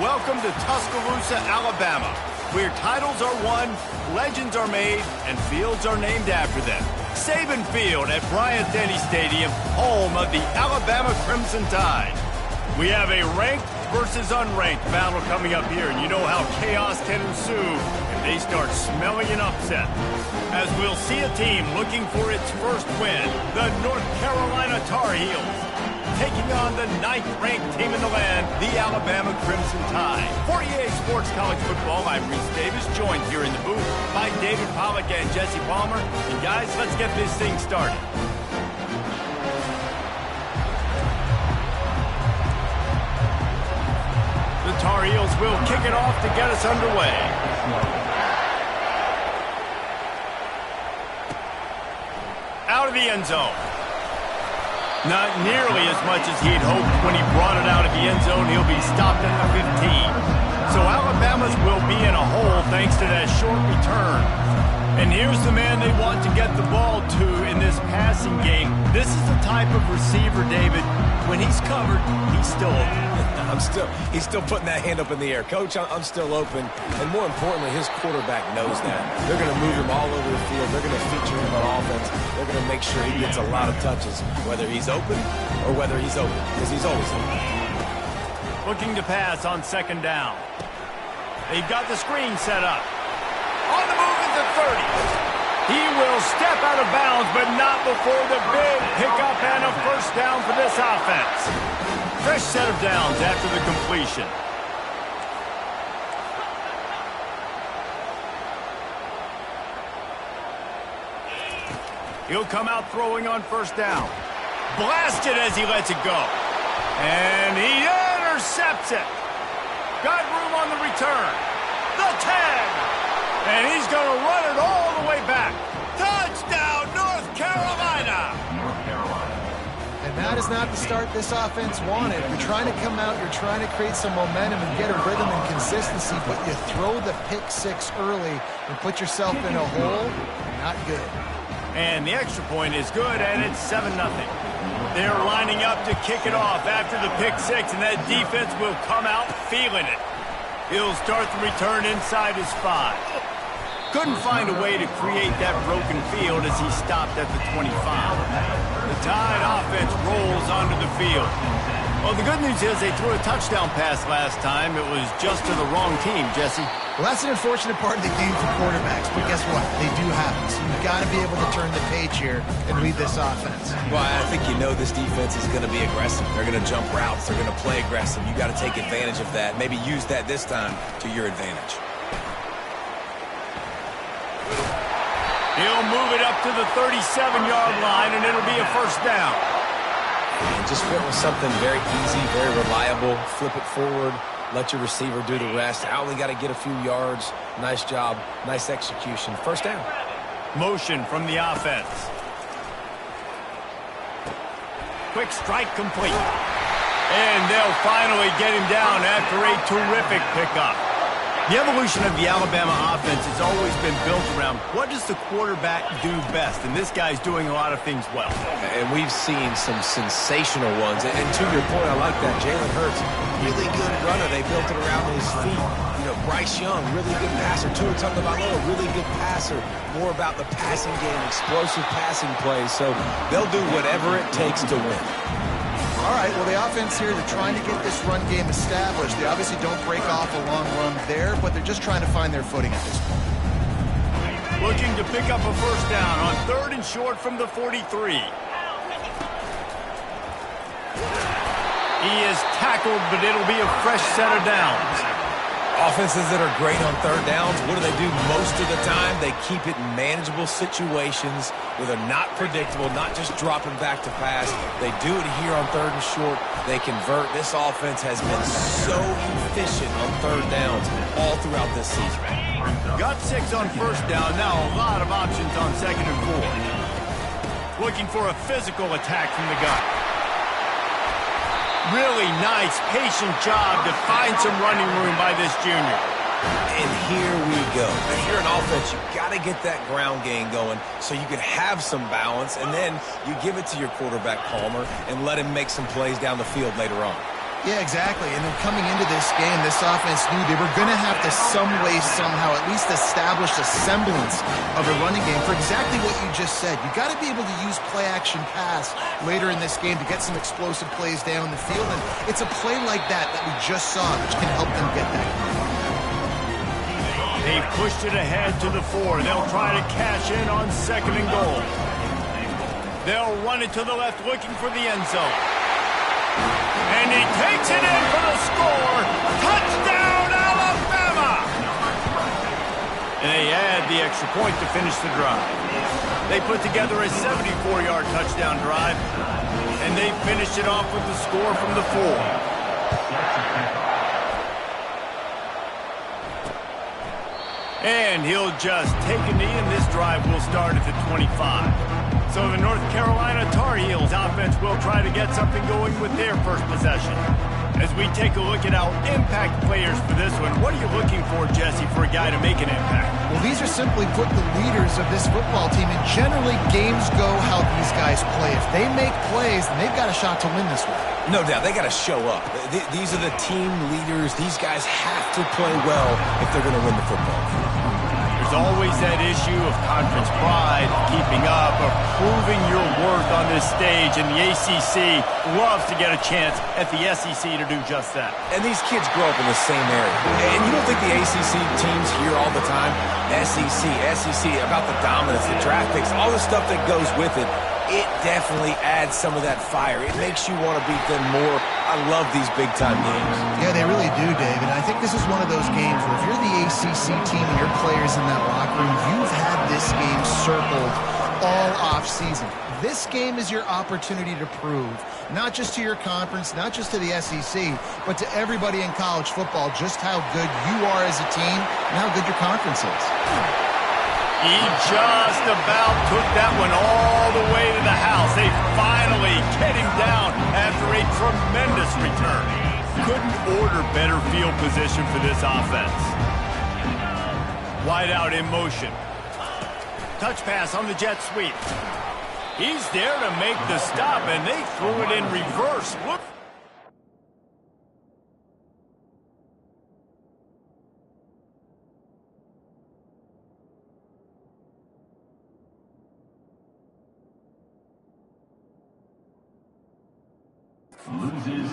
Welcome to Tuscaloosa, Alabama, where titles are won, legends are made, and fields are named after them. Saban Field at Bryant-Denny Stadium, home of the Alabama Crimson Tide. We have a ranked versus unranked battle coming up here, and you know how chaos can ensue if they start smelling an upset. As we'll see a team looking for its first win, the North Carolina Tar Heels, taking on the 9th-ranked team in the land, the Alabama Crimson Tide. For EA Sports College Football, I'm Reese Davis, joined here in the booth by David Pollack and Jesse Palmer. And guys, let's get this thing started. The Tar Heels will kick it off to get us underway. Out of the end zone. Not nearly as much as he'd hoped when he brought it out of the end zone. He'll be stopped at the 15. So Alabama's will be in a hole thanks to that short return. And here's the man they want to get the ball to in this passing game. This is the type of receiver, David, when he's covered, he's still open. He's still putting that hand up in the air. Coach, I'm still open. And more importantly, his quarterback knows that. They're going to move him all over the field. They're going to feature him on offense. They're going to make sure he gets a lot of touches, whether he's open or whether he's open, because he's always open. Looking to pass on second down. They've got the screen set up. On the move at the 30. He will step out of bounds, but not before the big pickup and a first down for this offense. Fresh set of downs after the completion. He'll come out throwing on first down. Blasted as he lets it go. And he intercepts it. Got room on the return. The 10. And he's going to run it all the way back. Touchdown, North Carolina! And that is not the start this offense wanted. You're trying to come out, you're trying to create some momentum and get a rhythm and consistency, but you throw the pick six early and put yourself in a hole. Not good. And the extra point is good, and it's 7-0. They're lining up to kick it off after the pick six, and that defense will come out feeling it. He'll start the return inside his 5. Couldn't find a way to create that broken field as he stopped at the 25. The Tide offense rolls onto the field. Well, the good news is they threw a touchdown pass last time. It was just to the wrong team, Jesse. Well, that's an unfortunate part of the game for quarterbacks, but guess what? They do happen. So you've got to be able to turn the page here and read this offense. Well, I think you know this defense is going to be aggressive. They're going to jump routes. They're going to play aggressive. You got to take advantage of that. Maybe use that this time to your advantage. He'll move it up to the 37-yard line, and it'll be a first down. And just went with something very easy, very reliable. Flip it forward. Let your receiver do the rest. I only got to get a few yards. Nice job. Nice execution. First down. Motion from the offense. Quick strike complete. And they'll finally get him down after a terrific pickup. The evolution of the Alabama offense has always been built around what does the quarterback do best, and this guy's doing a lot of things well. And we've seen some sensational ones. And to your point, I like that. Jalen Hurts, really good runner. They built it around his feet. You know, Bryce Young, really good passer. Tua Tagovailoa, really good passer. More about the passing game, explosive passing plays. So they'll do whatever it takes to win. All right, well, the offense here, they're trying to get this run game established. They obviously don't break off a long run there, but they're just trying to find their footing at this point. Looking to pick up a first down on 3rd and short from the 43. He is tackled, but it'll be a fresh set of downs. Offenses that are great on third downs, what do most of the time? They keep it in manageable situations where they're not predictable, not just dropping back to pass. They do it here on 3rd and short. They convert. This offense has been so efficient on third downs all throughout this season. Got 6 on first down. Now a lot of options on 2nd and 4. Looking for a physical attack from the gun. Really nice, patient job to find some running room by this junior. And here we go. If you're an offense, you've got to get that ground game going so you can have some balance, and then you give it to your quarterback, Palmer, and let him make some plays down the field later on. Yeah, exactly. And then coming into this game, this offense knew they were going to have to some way, somehow, at least establish a semblance of a running game for exactly what you just said. You got to be able to use play-action pass later in this game to get some explosive plays down the field. And it's a play like that we just saw, which can help them get that. They've pushed it ahead to the 4. They'll try to cash in on 2nd and goal. They'll run it to the left, looking for the end zone. And he takes it in for the score. Touchdown, Alabama! And they add the extra point to finish the drive. They put together a 74-yard touchdown drive, and they finished it off with the score from the 4. And he'll just take a knee, and this drive will start at the 25. So the North Carolina Tar Heels offense will try to get something going with their first possession. As we take a look at our impact players for this one, what are you looking for, Jesse, for a guy to make an impact? Well, these are simply put the leaders of this football team, and generally games go how these guys play. If they make plays, then they've got a shot to win this one. No doubt, they got to show up. These are the team leaders. These guys have to play well if they're going to win the football game. There's always that issue of conference pride, keeping up, or proving your worth on this stage, and the ACC loves to get a chance at the SEC to do just that. And these kids grow up in the same area. And you don't think the ACC teams hear all the time, SEC, about the dominance, the draft picks, all the stuff that goes with it. It definitely adds some of that fire. It makes you want to beat them more. I love these big-time games. Yeah, they really do, Dave. And I think this is one of those games where if you're the ACC team and your players in that locker room, you've had this game circled all off-season. This game is your opportunity to prove, not just to your conference, not just to the SEC, but to everybody in college football, just how good you are as a team and how good your conference is. He just about took that one all the way to the house. They finally get him down after a tremendous return. Couldn't order better field position for this offense. Wide out in motion. Touch pass on the jet sweep. He's there to make the stop, and they threw it in reverse. Look.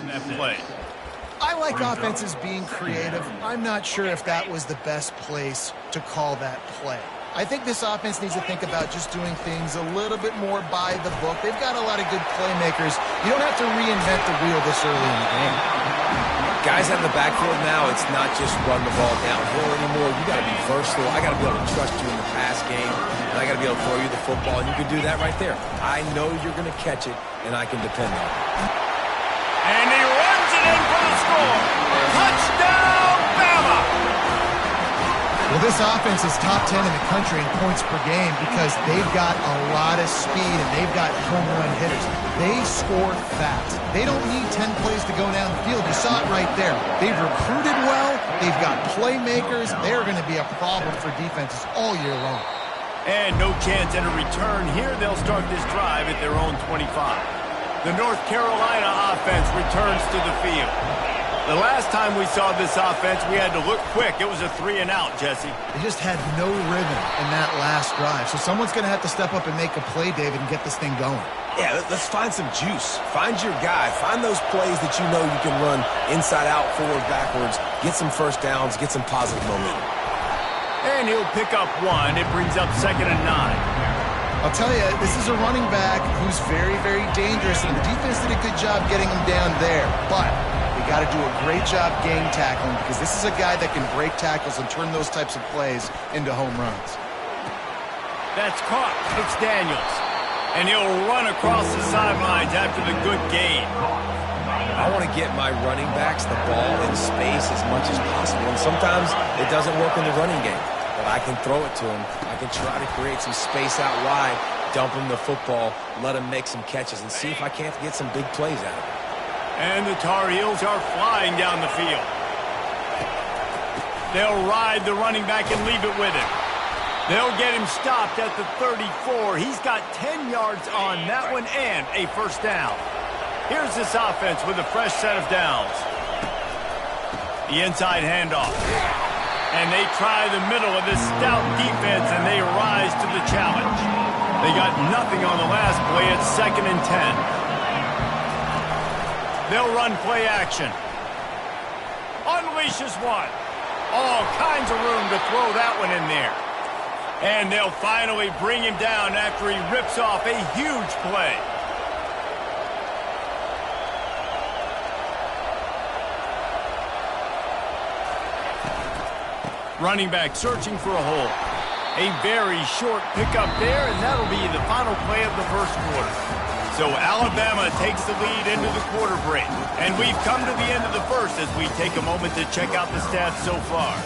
That play. I like offenses being creative. I'm not sure if that was the best place to call that play. I think this offense needs to think about just doing things a little bit more by the book. They've got a lot of good playmakers. You don't have to reinvent the wheel this early in the game. Guys out in the backfield now, it's not just run the ball downhill anymore. You got to be versatile. I got to be able to trust you in the pass game, and I got to be able to throw you the football, and you can do that right there. I know you're going to catch it, and I can depend on it. And he runs it in for the score. Touchdown, Bama! Well, this offense is top 10 in the country in points per game because they've got a lot of speed and they've got home run hitters. They score fast. They don't need 10 plays to go down the field. You saw it right there. They've recruited well. They've got playmakers. They're going to be a problem for defenses all year long. And no chance at a return here. They'll start this drive at their own 25. The North Carolina offense returns to the field. The last time we saw this offense, we had to look quick. It was a 3-and-out, Jesse. They just had no rhythm in that last drive. So someone's going to have to step up and make a play, David, and get this thing going. Yeah, let's find some juice. Find your guy. Find those plays that you know you can run inside out, forward, backwards. Get some first downs. Get some positive momentum. And he'll pick up one. It brings up 2nd and 9. I'll tell you, this is a running back who's very, very dangerous, and the defense did a good job getting him down there. But they got to do a great job game tackling because this is a guy that can break tackles and turn those types of plays into home runs. That's caught. It's Daniels. And he'll run across the sidelines after the good gain. I want to get my running backs the ball in space as much as possible, and sometimes it doesn't work in the running game. But I can throw it to him. I can try to create some space out wide, dump him the football, let him make some catches, and see if I can't get some big plays out of it. And the Tar Heels are flying down the field. They'll ride the running back and leave it with him. They'll get him stopped at the 34. He's got 10 yards on that one and a first down. Here's this offense with a fresh set of downs. The inside handoff. And they try the middle of this stout defense, and they rise to the challenge. They got nothing on the last play. It's 2nd and 10. They'll run play action. Unleashes one. All kinds of room to throw that one in there. And they'll finally bring him down after he rips off a huge play. Running back searching for a hole. A very short pickup there, and that'll be the final play of the first quarter. So Alabama takes the lead into the quarter break. And we've come to the end of the first as we take a moment to check out the stats so far.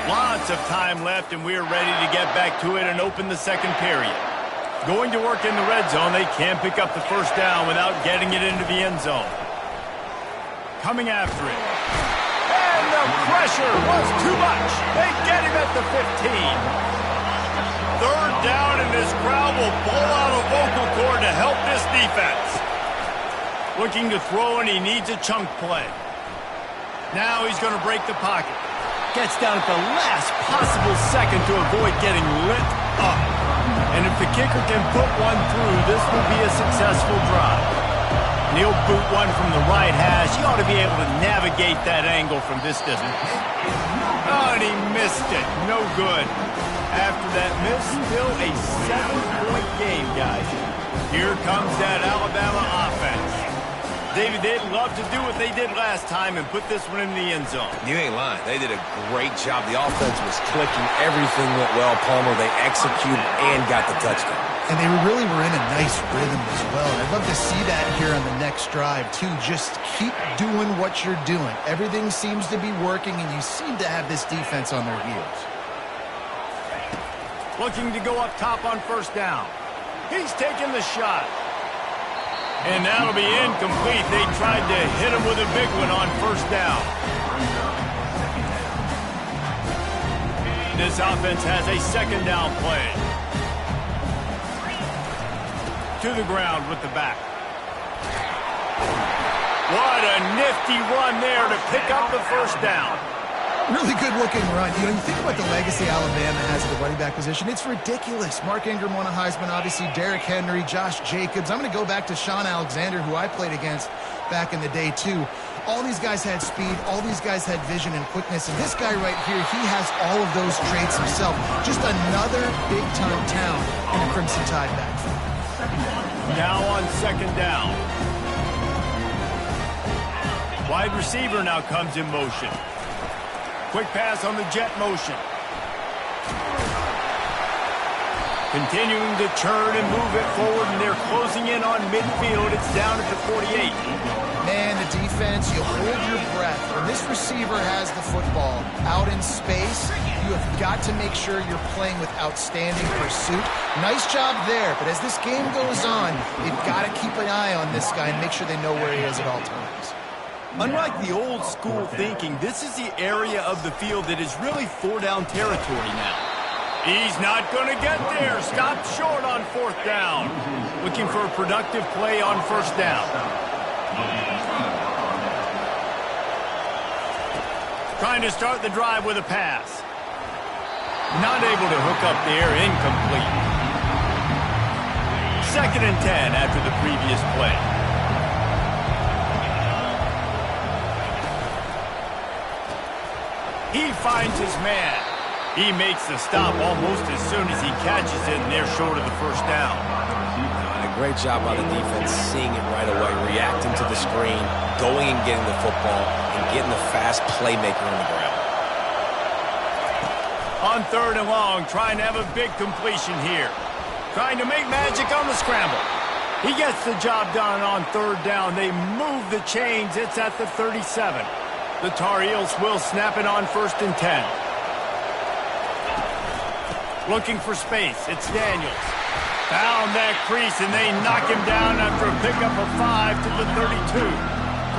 Lots of time left, and we're ready to get back to it and open the second period. Going to work in the red zone, they can't pick up the first down without getting it into the end zone. Coming after it. And the pressure was too much. They get him at the 15. 3rd down, and this crowd will pull out a vocal cord to help this defense. Looking to throw, and he needs a chunk play. Now he's going to break the pocket. Gets down at the last possible second to avoid getting lit up. And if the kicker can put one through, this will be a successful drive. And he'll boot one from the right hash. He ought to be able to navigate that angle from this distance. Oh, and he missed it. No good. After that miss, still a 7-point game, guys. Here comes that Alabama offense. David, they'd love to do what they did last time and put this one in the end zone. You ain't lying. They did a great job. The offense was clicking. Everything went well, Palmer. They executed and got the touchdown. And they really were in a nice rhythm as well. And I'd love to see that here on the next drive, too. Just keep doing what you're doing. Everything seems to be working, and you seem to have this defense on their heels. Looking to go up top on first down. He's taking the shot. And that'll be incomplete. They tried to hit him with a big one on first down. This offense has a 2nd down play. To the ground with the back. What a nifty run there to pick up the first down. Really good-looking run. You know, you think about the legacy Alabama has at the running back position. It's ridiculous. Mark Ingram won a Heisman, obviously. Derrick Henry, Josh Jacobs. I'm going to go back to Sean Alexander, who I played against back in the day, too. All these guys had speed. All these guys had vision and quickness. And this guy right here, he has all of those traits himself. Just another big-time talent in a Crimson Tide backfield. Now on 2nd down. Wide receiver now comes in motion. Quick pass on the jet motion. Continuing to churn and move it forward, and they're closing in on midfield. It's down at the 48. Man, the defense, you hold your breath. When this receiver has the football out in space, you have got to make sure you're playing with outstanding pursuit. Nice job there, but as this game goes on, they've got to keep an eye on this guy and make sure they know where he is at all times. Unlike the old school thinking, this is the area of the field that is really 4-down territory now. He's not going to get there. Stopped short on 4th down. Looking for a productive play on first down. Trying to start the drive with a pass. Not able to hook up there. Incomplete. 2nd and 10 after the previous play. He finds his man. He makes the stop almost as soon as he catches it, and they're short of the first down. A great job by the defense, seeing it right away, reacting to the screen, going and getting the football, and getting the fast playmaker on the ground. On 3rd and long, trying to have a big completion here. Trying to make magic on the scramble. He gets the job done on 3rd down. They move the chains. It's at the 37. The Tar Heels will snap it on 1st and 10. Looking for space. It's Daniels. Found that crease, and they knock him down after a pickup of 5 to the 32.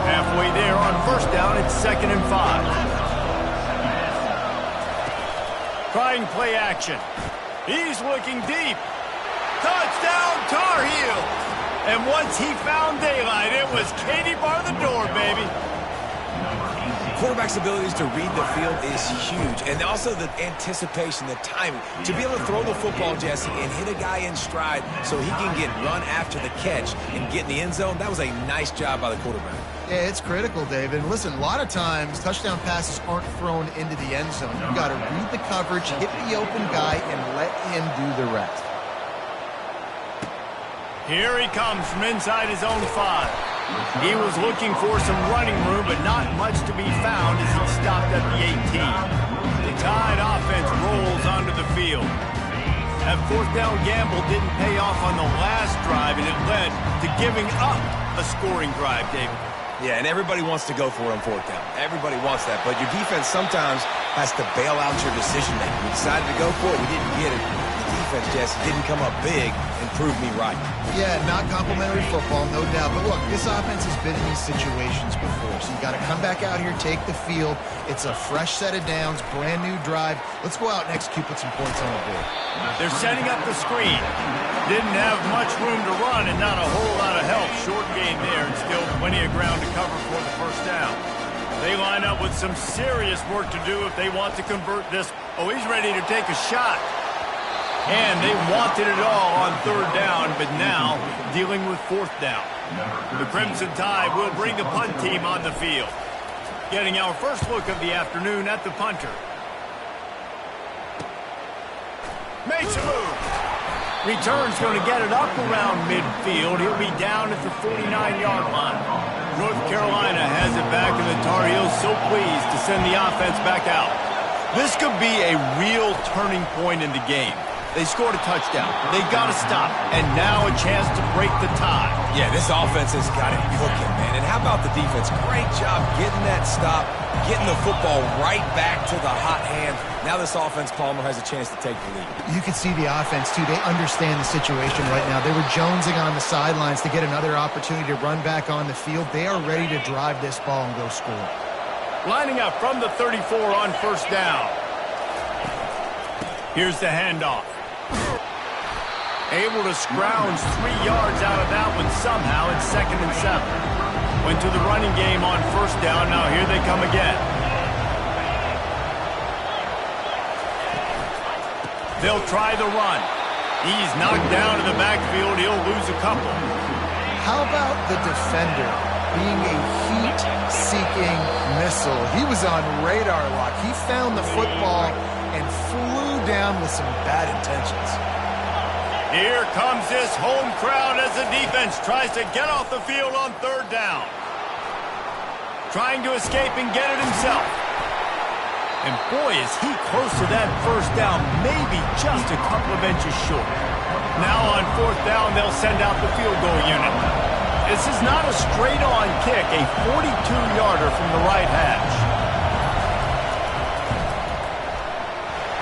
Halfway there on first down, it's 2nd and 5. Trying play action. He's looking deep. Touchdown, Tar Heels. And once he found daylight, it was Katie bar the door, baby. Quarterback's abilities to read the field is huge, and also the anticipation, the timing. To be able to throw the football, Jesse, and hit a guy in stride so he can get run after the catch and get in the end zone, that was a nice job by the quarterback. Yeah, it's critical, David. And listen, a lot of times touchdown passes aren't thrown into the end zone. You've got to read the coverage, hit the open guy, and let him do the rest. Here he comes from inside his own 5. He was looking for some running room, but not much to be found as he stopped at the 18. The Tide offense rolls onto the field. That fourth down gamble didn't pay off on the last drive, and it led to giving up a scoring drive, David. Yeah, and everybody wants to go for it on fourth down. Everybody wants that, but your defense sometimes has to bail out your decision-making. We decided to go for it. We didn't get it. The defense, Jesse, didn't come up big and prove me right. Yeah, not complimentary football, no doubt. But look, this offense has been in these situations before, so you got to come back out here, take the field. It's a fresh set of downs, brand new drive. Let's go out and execute, put some points on the board. They're setting up the screen. Didn't have much room to run and not a whole lot of help. Short gain there and still plenty of ground to cover for the first down. They line up with some serious work to do if they want to convert this. Oh, he's ready to take a shot. And they wanted it all on third down, but now dealing with fourth down. The Crimson Tide will bring the punt team on the field. Getting our first look of the afternoon at the punter. Makes a move. Return's going to get it up around midfield. He'll be down at the 49-yard line. North Carolina has it back, and the Tar Heels so pleased to send the offense back out. This could be a real turning point in the game. They scored a touchdown. They got to stop. And now a chance to break the tie. Yeah, this offense has got it cooking, man. And how about the defense? Great job getting that stop, getting the football right back to the hot hand. Now this offense, Palmer, has a chance to take the lead. You can see the offense, too. They understand the situation right now. They were jonesing on the sidelines to get another opportunity to run back on the field. They are ready to drive this ball and go score. Lining up from the 34 on first down. Here's the handoff. Able to scrounge 3 yards out of that one somehow. It's 2nd and 7. Went to the running game on first down. Now here they come again. They'll try the run. He's knocked down in the backfield. He'll lose a couple. How about the defender being a heat-seeking missile? He was on radar lock. He found the football and flew down with some bad intentions. Here comes this home crowd as the defense tries to get off the field on third down. Trying to escape and get it himself. And boy, is he close to that first down, maybe just a couple of inches short. Now on fourth down, they'll send out the field goal unit. This is not a straight-on kick, a 42-yarder from the right hash.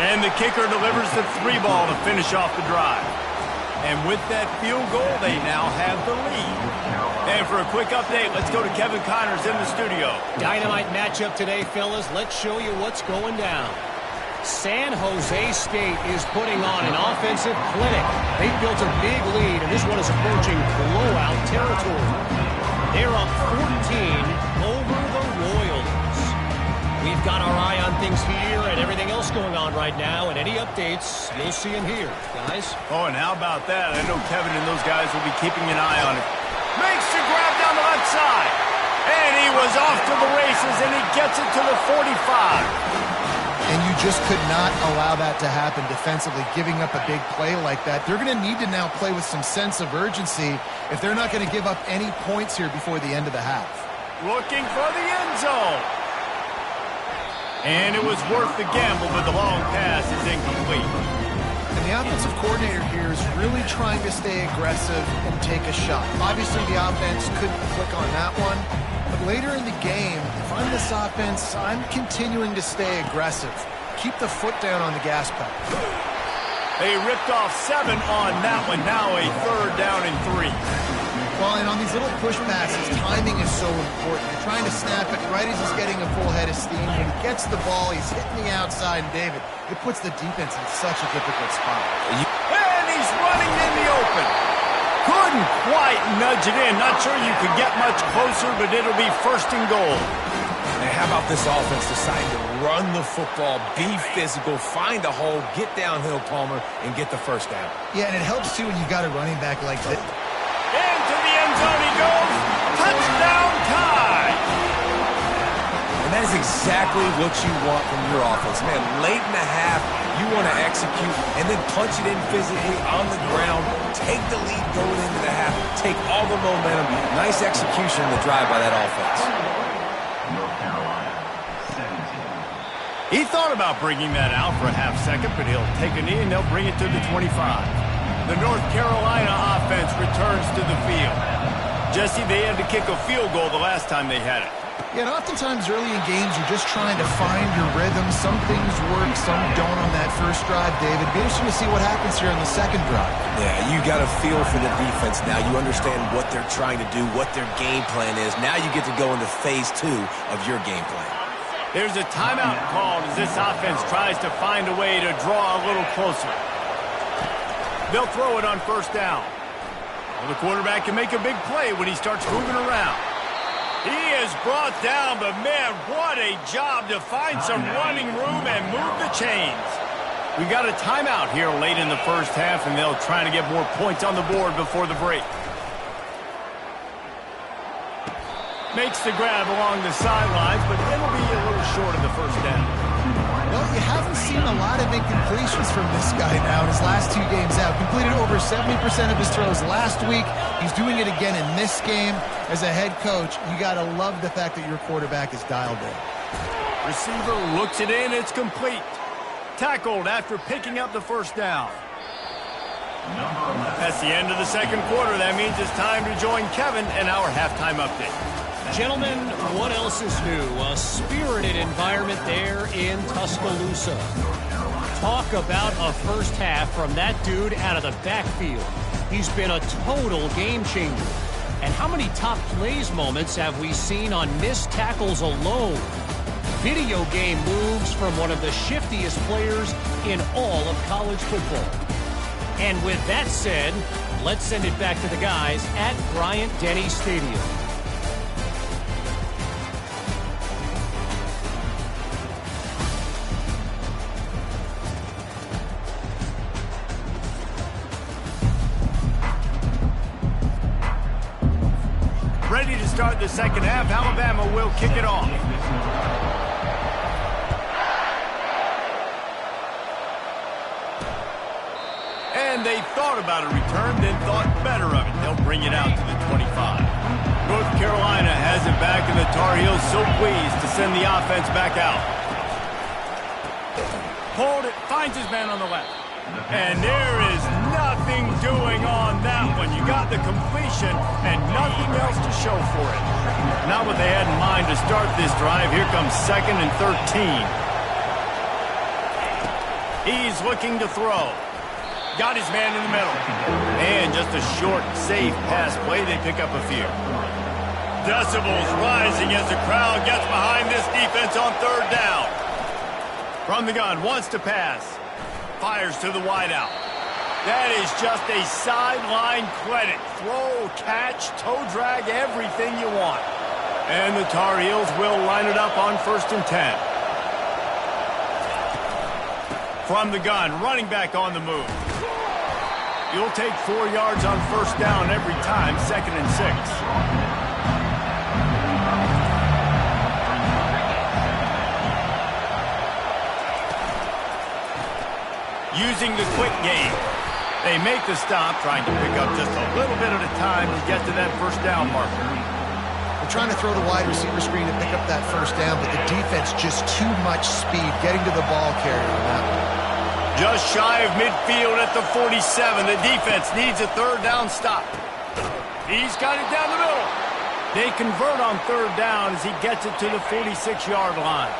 And the kicker delivers the 3 ball to finish off the drive. And with that field goal, they now have the lead. And for a quick update, let's go to Kevin Connors in the studio. Dynamite matchup today, fellas. Let's show you what's going down. San Jose State is putting on an offensive clinic. They built a big lead, and this one is approaching blowout territory. They're up 14 over the Royals. We've got our eye on things here and everything else going on right now, and any updates, you'll see them here, guys. Oh, and how about that? I know Kevin and those guys will be keeping an eye on it. Makes the grab down the left side. And he was off to the races, and he gets it to the 45. And you just could not allow that to happen defensively, giving up a big play like that. They're going to need to now play with some sense of urgency if they're not going to give up any points here before the end of the half. Looking for the end zone. And it was worth the gamble, but the long pass is incomplete. And the offensive coordinator here is really trying to stay aggressive and take a shot. Obviously, the offense couldn't click on that one. But later in the game, if I'm this offense, I'm continuing to stay aggressive. Keep the foot down on the gas pedal. They ripped off 7 on that one. Now a third down and 3. Well, and on these little push passes, timing is so important. You're trying to snap it right as he's getting a full head of steam. When he gets the ball, he's hitting the outside. And David, it puts the defense in such a difficult spot. And he's running in the open. Couldn't quite nudge it in. Not sure you could get much closer, but it'll be first and goal. And how about this offense deciding to run the football, be physical, find a hole, get downhill, Palmer, and get the first down? Yeah, and it helps, too, when you got a running back like this. Into the end zone he goes. Touchdown tie. And that is exactly what you want from your offense. Man, late in the half, you want to execute and then punch it in physically on the ground, take the lead going into the half, take all the momentum. Nice execution in the drive by that offense. He thought about bringing that out for a half second, but he'll take a knee and they'll bring it to the 25. The North Carolina offense returns to the field. Jesse, they had to kick a field goal the last time they had it. Yeah, and oftentimes early in games, you're just trying to find your rhythm. Some things work, some don't on that first drive, David. Be interesting to see what happens here on the second drive. Yeah, you got a feel for the defense now. You understand what they're trying to do, what their game plan is. Now you get to go into phase 2 of your game plan. There's a timeout called as this offense tries to find a way to draw a little closer. They'll throw it on first down. Well, the quarterback can make a big play when he starts moving around. He is brought down, but man, what a job to find some running room and move the chains. We got a timeout here late in the first half, and they'll try to get more points on the board before the break. Makes the grab along the sidelines, but it'll be a little short of the first down. Well, you haven't seen a lot of incompletions from this guy now in his last 2 games out. Completed over 70% of his throws last week. He's doing it again in this game. As a head coach, you got to love the fact that your quarterback is dialed in. Receiver looks it in. It's complete. Tackled after picking up the first down. That's the end of the second quarter. That means it's time to join Kevin in our halftime update. Gentlemen, what else is new? A spirited environment there in Tuscaloosa. Talk about a first half from that dude out of the backfield. He's been a total game changer. And how many top plays moments have we seen on missed tackles alone? Video game moves from one of the shiftiest players in all of college football. And with that said, let's send it back to the guys at Bryant-Denny Stadium. Ready to start the second half. Alabama will kick it off. And they thought about a return, then thought better of it. They'll bring it out to the 25. North Carolina has it back, and the Tar Heels so pleased to send the offense back out. Hold it, finds his man on the left. And there is nothing doing on that one. You got the completion and nothing else to show for it. Not what they had in mind to start this drive. Here comes 2nd and 13. He's looking to throw. Got his man in the middle. And just a short, safe pass play. They pick up a few. Decibels rising as the crowd gets behind this defense on third down. From the gun, wants to pass. Fires to the wideout. That is just a sideline credit. Throw, catch, toe drag, everything you want. And the Tar Heels will line it up on 1st and 10. From the gun, running back on the move. You'll take 4 yards on first down every time, 2nd and 6. Using the quick game. They make the stop, trying to pick up just a little bit at a time to get to that first down marker. They're trying to throw the wide receiver screen to pick up that first down, but the defense just too much speed getting to the ball carrier on that one. Just shy of midfield at the 47. The defense needs a third down stop. He's got it down the middle. They convert on third down as he gets it to the 46-yard line.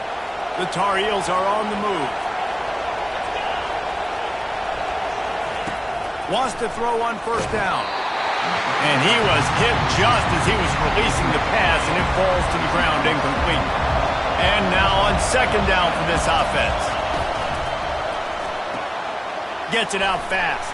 The Tar Heels are on the move. Wants to throw on first down. And he was hit just as he was releasing the pass, and it falls to the ground incomplete. And now on 2nd down for this offense. Gets it out fast.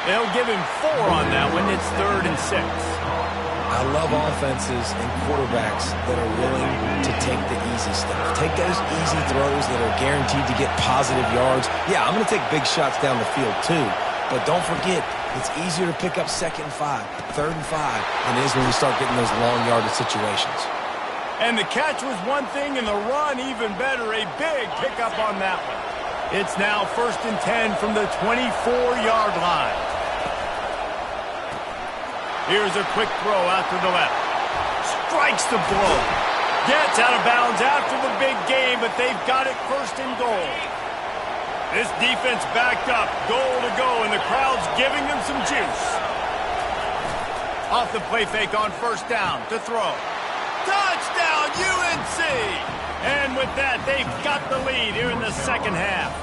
They'll give him 4 on that one. It's 3rd and 6. I love offenses and quarterbacks that are willing to take the easy stuff. Take those easy throws that are guaranteed to get positive yards. Yeah, I'm going to take big shots down the field too. But don't forget, it's easier to pick up 2nd and 5, 3rd and 5 than it is when we start getting those long yardage situations. And the catch was one thing, and the run even better. A big pickup on that one. It's now 1st and 10 from the 24-yard line. Here's a quick throw out to the left. Strikes the blow. Gets out of bounds after the big game, but they've got it 1st and goal. This defense backed up, goal to go, and the crowd's giving them some juice. Off the play fake on 1st down to throw. Touchdown, UNC! And with that, they've got the lead here in the 2nd half.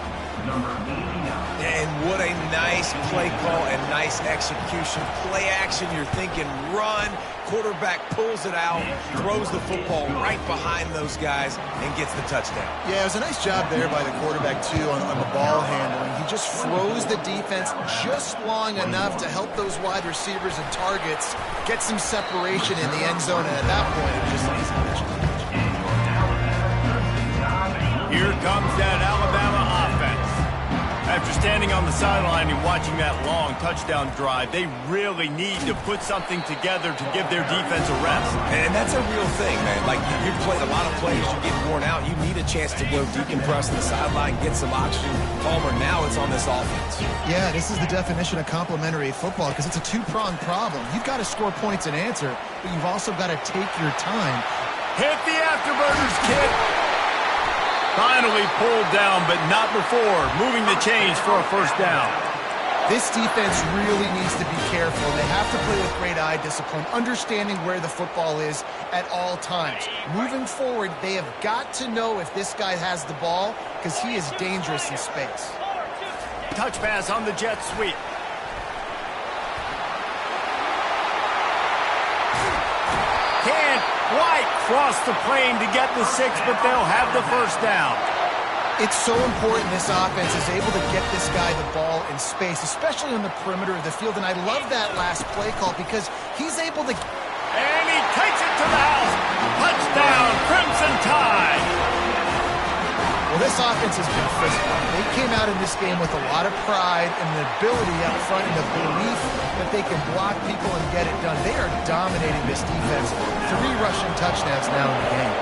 And what a nice play call and nice execution. Play action, you're thinking run. Quarterback pulls it out, throws the football right behind those guys, and gets the touchdown. Yeah, it was a nice job there by the quarterback, too, on the ball handling. He just froze the defense just long enough to help those wide receivers and targets get some separation in the end zone, and at that point, it was just an easy catch. Here comes that Alabama offense. After standing on the sideline and watching that long touchdown drive, they really need to put something together to give their defense a rest. And that's a real thing, man. Like, you've played a lot of plays, you get worn out, you need a chance to go decompress on the sideline, get some oxygen. Palmer, now it's on this offense. Yeah, this is the definition of complementary football because it's a two-pronged problem. You've got to score points and answer, but you've also got to take your time. Hit the afterburners, kid. Finally pulled down, but not before moving the chains for a 1st down. This defense really needs to be careful. They have to play with great eye discipline, understanding where the football is at all times. Moving forward, they have got to know if this guy has the ball because he is dangerous in space. Touch pass on the jet sweep. Can't quite cross the plane to get the 6, but they'll have the 1st down. It's so important this offense is able to get this guy the ball in space, especially on the perimeter of the field. And I love that last play call because he's able to... And he takes it to the house. Touchdown, Crimson Tide. Well, this offense has been physical. They came out in this game with a lot of pride and the ability up front and the belief that they can block people and get it done. They are dominating this defense. 3 rushing touchdowns now in the game.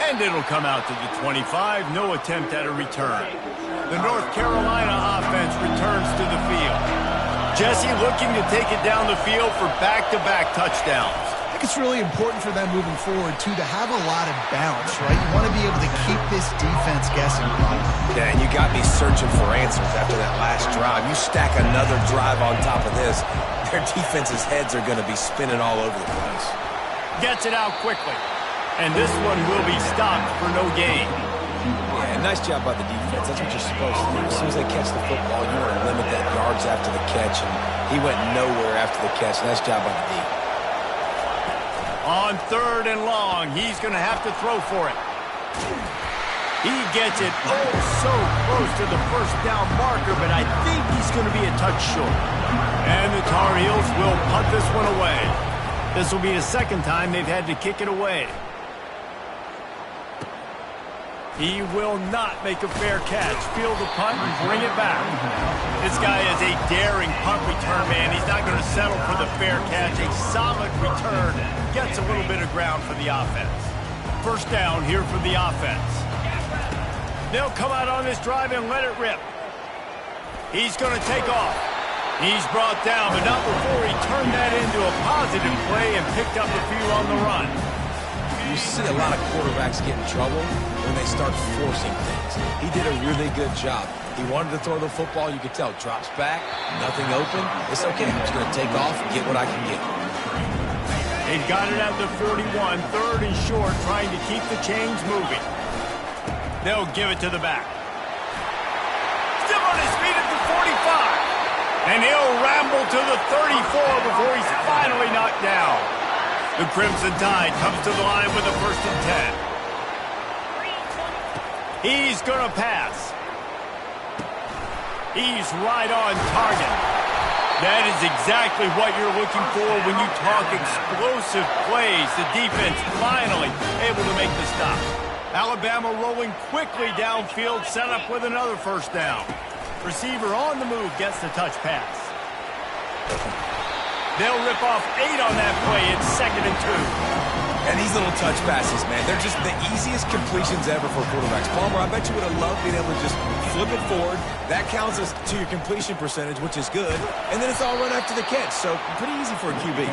And it'll come out to the 25. No attempt at a return. The North Carolina offense returns to the field. Jesse looking to take it down the field for back-to-back touchdowns. I think it's really important for them moving forward, too, to have a lot of balance, right? You want to be able to keep this defense guessing. Yeah, and you got me searching for answers after that last drive. You stack another drive on top of this, their defense's heads are going to be spinning all over the place. Gets it out quickly. And this one will be stopped for no gain. Yeah, nice job by the defense. That's what you're supposed to do. As soon as they catch the football, you want to limit that yards after the catch, and he went nowhere after the catch. Nice job by the D. On 3rd and long, he's going to have to throw for it. He gets it so close to the 1st down marker, but I think he's going to be a touch short. And the Tar Heels will punt this one away. This will be the 2nd time they've had to kick it away. He will not make a fair catch. Field the punt and bring it back. This guy is a daring punt return man. He's not going to settle for the fair catch. A solid return. Gets a little bit of ground for the offense. 1st down here for the offense. They'll come out on this drive and let it rip. He's going to take off. He's brought down, but not before he turned that into a positive play and picked up a few on the run. You see a lot of quarterbacks get in trouble when they start forcing things. He did a really good job. He wanted to throw the football. You could tell. Drops back, nothing open. It's okay. I'm just going to take off and get what I can get. They've got it at the 41, 3rd and short, trying to keep the chains moving. They'll give it to the back. Still on his feet at the 45. And he'll ramble to the 34 before he's finally knocked down. The Crimson Tide comes to the line with a 1st and 10. He's going to pass. He's right on target. That is exactly what you're looking for when you talk explosive plays. The defense finally able to make the stop. Alabama rolling quickly downfield, set up with another first down. Receiver on the move gets the touch pass. They'll rip off 8 on that play. It's 2nd and 2. And these little touch passes, man, they're just the easiest completions ever for quarterbacks. Palmer, I bet you would have loved being able to just flip it forward. That counts as to your completion percentage, which is good. And then it's all run after the catch, so pretty easy for a QB.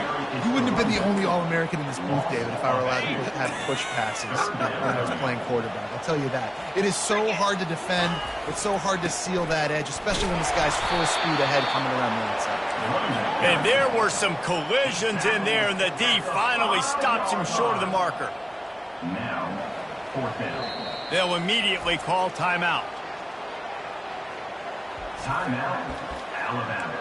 You wouldn't have been the only All-American in this booth, David, if I were allowed to have push passes when I was playing quarterback. I'll tell you that. It is so hard to defend. It's so hard to seal that edge, especially when this guy's full speed ahead coming around the outside. And there were some collisions in there, and the D finally stops him short of the marker. Now, 4th down. They'll immediately call timeout. Timeout, Alabama.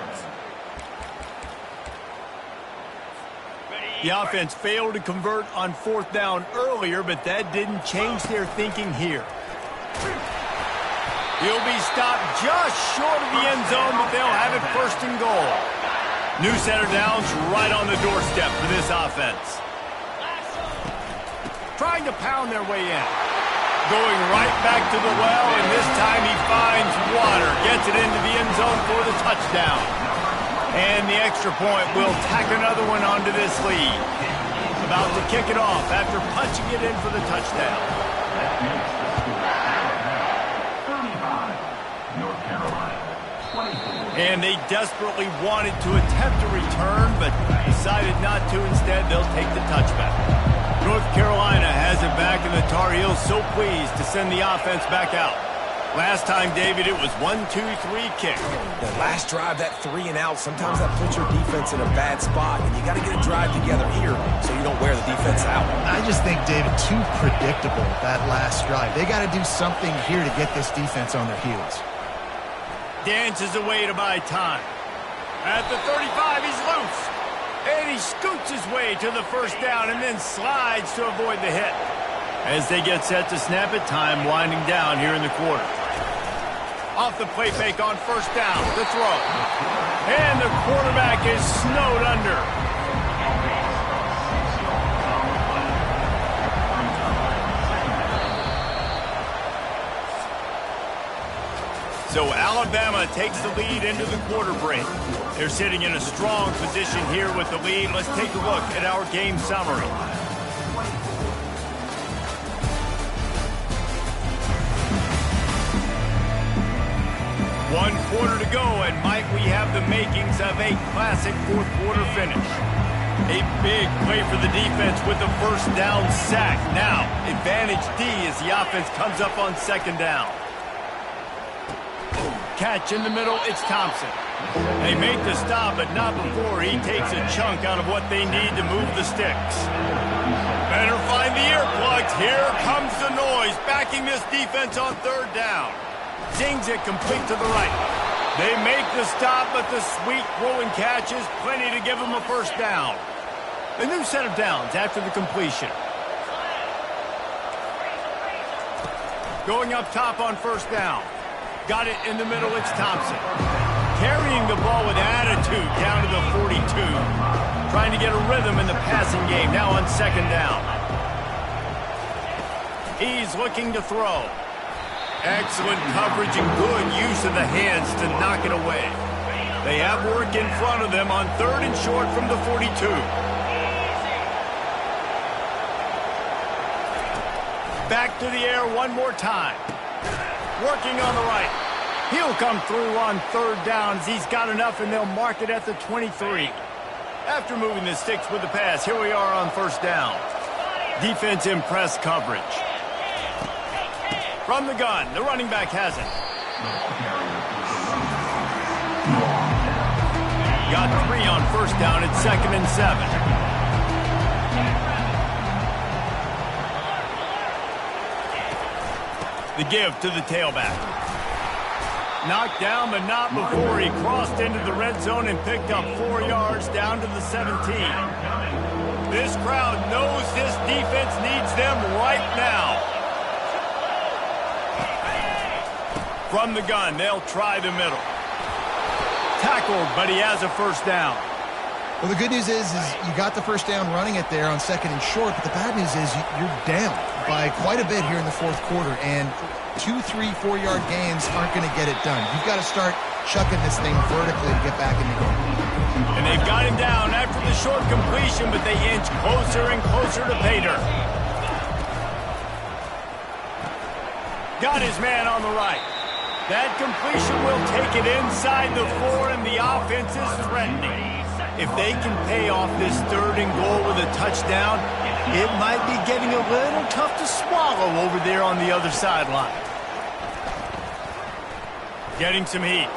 The offense failed to convert on 4th down earlier, but that didn't change their thinking here. He'll be stopped just short of the end zone, but they'll have it 1st and goal. New set of downs right on the doorstep for this offense. Trying to pound their way in. Going right back to the well, and this time he finds water. Gets it into the end zone for the touchdown. And the extra point will tack another one onto this lead. About to kick it off after punching it in for the touchdown. 35, North Carolina. 24. And they desperately wanted to attempt a return, but decided not to. Instead, they'll take the touchback. North Carolina has it back, and the Tar Heels so pleased to send the offense back out. Last time, David, it was 1-2-3 kick. The last drive, that 3 and out, sometimes that puts your defense in a bad spot, and you got to get a drive together here so you don't wear the defense out. I just think, David, too predictable, that last drive. They got to do something here to get this defense on their heels. Dances away to buy time. At the 35, he's loose. And he scoots his way to the first down and then slides to avoid the hit. As they get set to snap it, time winding down here in the quarter. Off the play fake on 1st down, the throw. And the quarterback is snowed under. So Alabama takes the lead into the quarter break. They're sitting in a strong position here with the lead. Let's take a look at our game summary. One quarter to go, and might we have the makings of a classic 4th quarter finish. A big play for the defense with the 1st down sack. Now, advantage D as the offense comes up on 2nd down. Catch in the middle, it's Thompson. They make the stop, but not before he takes a chunk out of what they need to move the sticks. Better find the earplugs. Here comes the noise, backing this defense on 3rd down. Zings it complete to the right. They make the stop, but the sweet throwing catch is plenty to give them a 1st down. A new set of downs after the completion. Going up top on 1st down. Got it in the middle, it's Thompson. Carrying the ball with attitude down to the 42. Trying to get a rhythm in the passing game, now on 2nd down. He's looking to throw. Excellent coverage and good use of the hands to knock it away. They have work in front of them on 3rd and short from the 42. Back to the air one more time. Working on the right. He'll come through on 3rd down as he's got enough, and they'll mark it at the 23. After moving the sticks with the pass, here we are on 1st down. Defense in press coverage. From the gun, the running back has it. Got 3 on 1st down. It's 2nd and 7. The give to the tailback. Knocked down, but not before he crossed into the red zone and picked up 4 yards down to the 17. This crowd knows this defense needs them right now. From the gun, they'll try the middle. Tackled, but he has a first down. Well, the good news is you got the first down running it there on 2nd and short, but the bad news is you're down by quite a bit here in the 4th quarter, and 2, 3, 4-yard gains aren't going to get it done. You've got to start chucking this thing vertically to get back in the game. And they've got him down after the short completion, but they inch closer and closer to Pater. Got his man on the right. That completion will take it inside the 4, and the offense is threatening. If they can pay off this 3rd and goal with a touchdown, it might be getting a little tough to swallow over there on the other sideline. Getting some heat.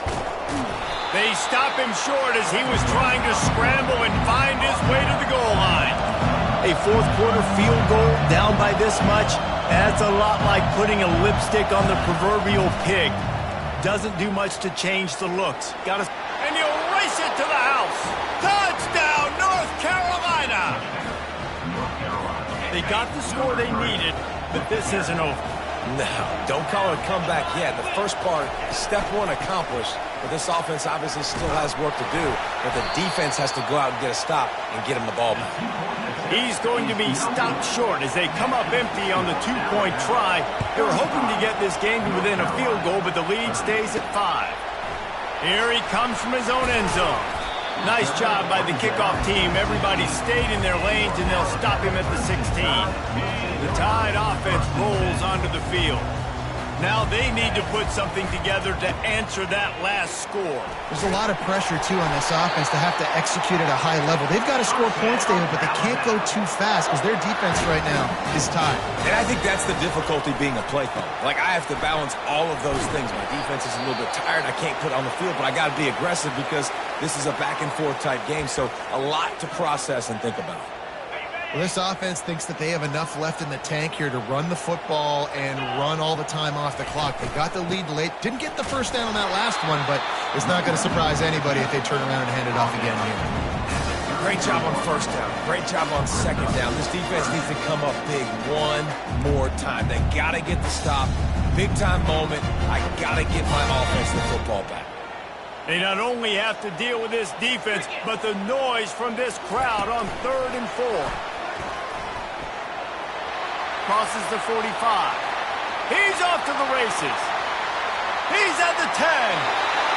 They stop him short as he was trying to scramble and find his way to the goal line. A 4th quarter field goal down by this much, that's a lot like putting a lipstick on the proverbial pig. Doesn't do much to change the looks. And you'll race it to the house. Touchdown, North Carolina! They got the score they needed, but this isn't over. No, don't call it a comeback yet. The first part, step 1 accomplished, but this offense obviously still has work to do, but the defense has to go out and get a stop and get him the ball back. He's going to be stopped short as they come up empty on the 2-point try. They were hoping to get this game to within a field goal, but the lead stays at 5. Here he comes from his own end zone. Nice job by the kickoff team. Everybody stayed in their lanes, and they'll stop him at the 16. The Tide offense rolls onto the field. Now they need to put something together to answer that last score. There's a lot of pressure, too, on this offense to have to execute at a high level. They've got to score points, David, but they can't go too fast because their defense right now is tied. And I think that's the difficulty being a play caller. Like, I have to balance all of those things. My defense is a little bit tired. I can't put it on the field, but I got to be aggressive because this is a back-and-forth type game, so a lot to process and think about. Well, this offense thinks that they have enough left in the tank here to run the football and run all the time off the clock. They got the lead late. Didn't get the first down on that last one, but it's not going to surprise anybody if they turn around and hand it off again here. Great job on first down. Great job on 2nd down. This defense needs to come up big one more time. They got to get the stop. Big-time moment. I got to get my offense the football back. They not only have to deal with this defense, but the noise from this crowd on 3rd and 4. Crosses the 45. He's off to the races. He's at the 10.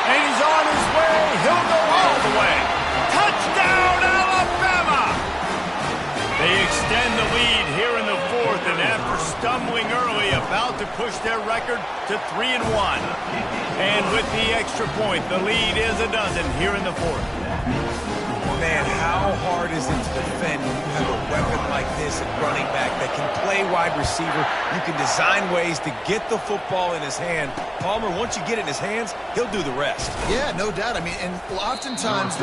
And he's on his way. He'll go all the way. Touchdown, Alabama! They extend the lead here in the 4th, and after stumbling early, about to push their record to 3-1. And with the extra point, the lead is a dozen here in the 4th. Man, how hard is it to defend when you have a weapon like this at running back that can play wide receiver? You can design ways to get the football in his hand. Palmer, once you get it in his hands, he'll do the rest. Yeah, no doubt. I mean, and oftentimes...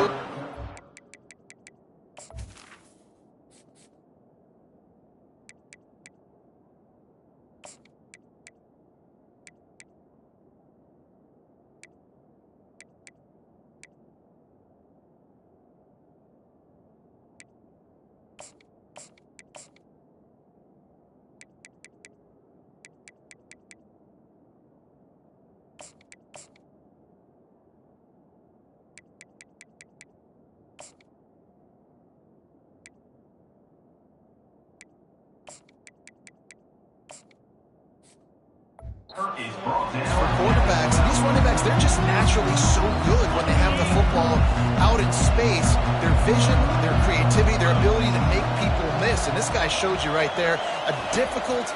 For quarterbacks, these running backs, they're just naturally so good when they have the football out in space. Their vision, their creativity, their ability to make people miss. And this guy showed you right there, a difficult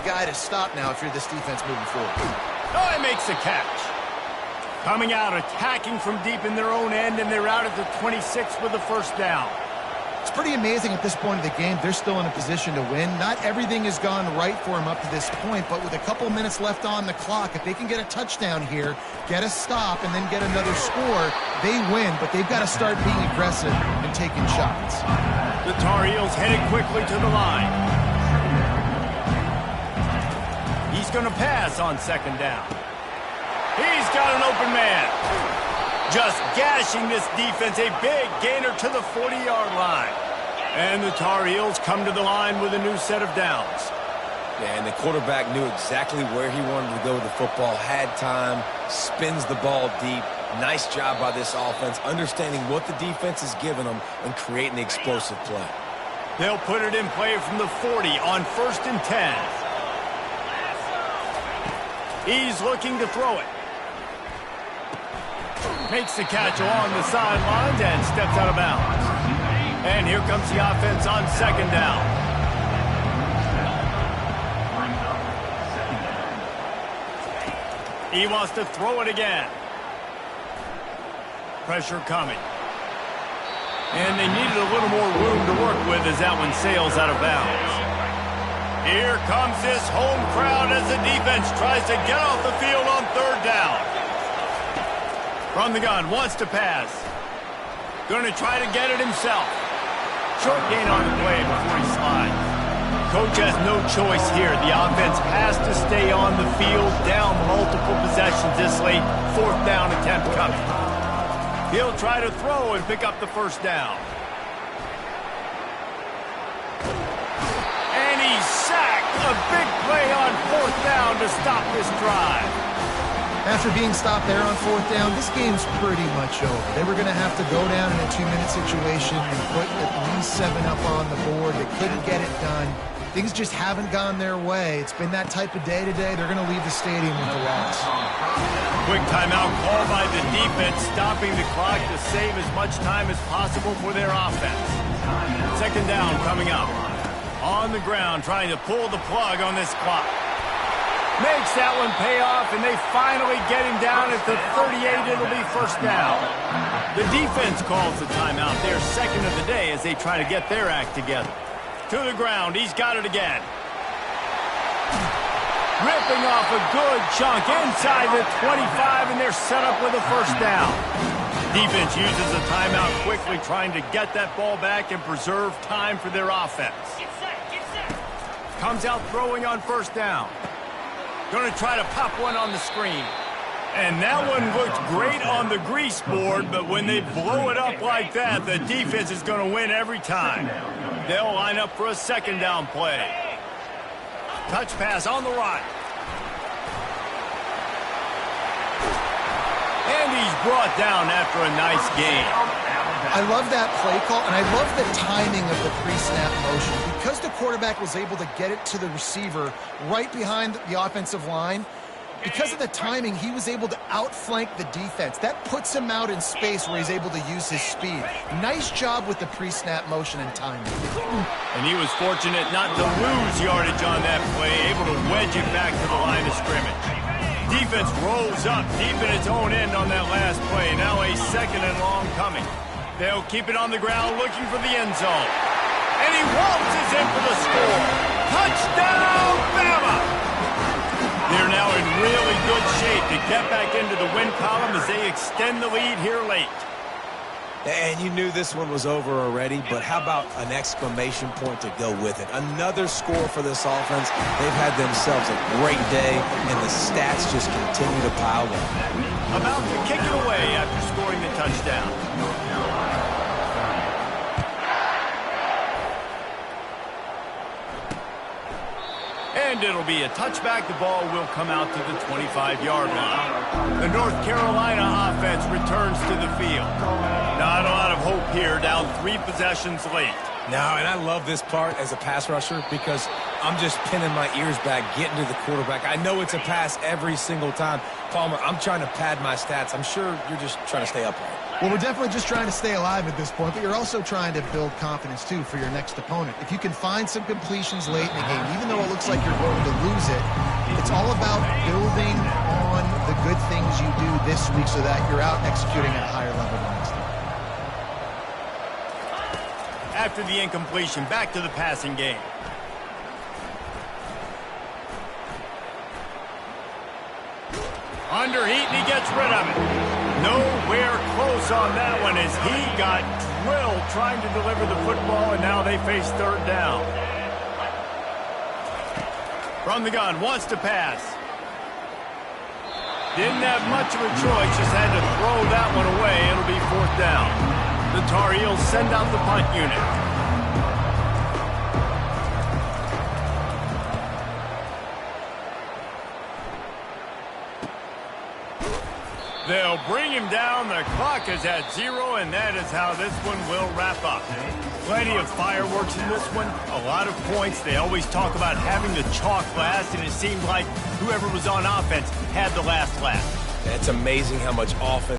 guy to stop now if you're this defense moving forward. Oh, he makes the catch. Coming out, attacking from deep in their own end, and they're out at the 26 with the first down. It's pretty amazing at this point of the game. They're still in a position to win. Not everything has gone right for them up to this point, but with a couple minutes left on the clock, if they can get a touchdown here, get a stop, and then get another score, they win. But they've got to start being aggressive and taking shots. The Tar Heels headed quickly to the line. He's going to pass on 2nd down. He's got an open man. Just gashing this defense, a big gainer to the 40-yard line. And the Tar Heels come to the line with a new set of downs. Yeah, and the quarterback knew exactly where he wanted to go with the football, had time, spins the ball deep. Nice job by this offense, understanding what the defense is giving them and creating the explosive play. They'll put it in play from the 40 on 1st and 10. He's looking to throw it. Makes the catch along the sidelines and steps out of bounds. And here comes the offense on 2nd down. He wants to throw it again. Pressure coming. And they needed a little more room to work with as that one sails out of bounds. Here comes this home crowd as the defense tries to get off the field on 3rd down. From the gun, wants to pass. Going to try to get it himself. Short gain on the play before he slides. Coach has no choice here. The offense has to stay on the field, down multiple possessions this late. 4th down attempt coming. He'll try to throw and pick up the 1st down. And he's sacked. A big play on 4th down to stop this drive. After being stopped there on 4th down, this game's pretty much over. They were going to have to go down in a 2-minute situation and put at least 7 up on the board. They couldn't get it done. Things just haven't gone their way. It's been that type of day today. They're going to leave the stadium with a loss. Quick timeout call by the defense, stopping the clock to save as much time as possible for their offense. 2nd down coming up. On the ground, trying to pull the plug on this clock. Makes that one pay off, and they finally get him down at the 38. It'll be 1st down. The defense calls the timeout. Their 2nd of the day as they try to get their act together. To the ground, he's got it again. Ripping off a good chunk inside the 25, and they're set up with a 1st down. Defense uses a timeout quickly, trying to get that ball back and preserve time for their offense. Comes out throwing on 1st down. Going to try to pop one on the screen. And that one looked great on the grease board, but when they blow it up like that, the defense is going to win every time. They'll line up for a 2nd down play. Touch pass on the right. And he's brought down after a nice gain. I love that play call, and I love the timing of the pre-snap motion. Because the quarterback was able to get it to the receiver right behind the offensive line, because of the timing, he was able to outflank the defense. That puts him out in space where he's able to use his speed. Nice job with the pre-snap motion and timing. And he was fortunate not to lose yardage on that play, able to wedge it back to the line of scrimmage. Defense rolls up deep in its own end on that last play. Now a 2nd and long coming. They'll keep it on the ground looking for the end zone. And he waltzes in for the score. Touchdown, Bama! They're now in really good shape to get back into the win column as they extend the lead here late. And you knew this one was over already, but how about an exclamation point to go with it? Another score for this offense. They've had themselves a great day, and the stats just continue to pile up. About to kick it away after scoring the touchdown. And it'll be a touchback. The ball will come out to the 25-yard line. The North Carolina offense returns to the field. Not a lot of hope here, down 3 possessions late. No, and I love this part as a pass rusher because I'm just pinning my ears back, getting to the quarterback. I know it's a pass every single time. Palmer, I'm trying to pad my stats. I'm sure you're just trying to stay upright. Well, we're definitely just trying to stay alive at this point, but you're also trying to build confidence, too, for your next opponent. If you can find some completions late in the game, even though it looks like you're going to lose it, it's all about building on the good things you do this week so that you're out executing at a higher level the next time. After the incompletion, back to the passing game. Under heat, and he gets rid of it. Nowhere close on that one as he got drilled trying to deliver the football, and now they face 3rd down. From the gun, wants to pass. Didn't have much of a choice, just had to throw that one away. It'll be 4th down. The Tar Heels send out the punt unit. They'll bring him down. The clock is at 0, and that is how this one will wrap up. Plenty of fireworks in this one, a lot of points. They always talk about having the chalk last, and it seemed like whoever was on offense had the last laugh. It's amazing how much offense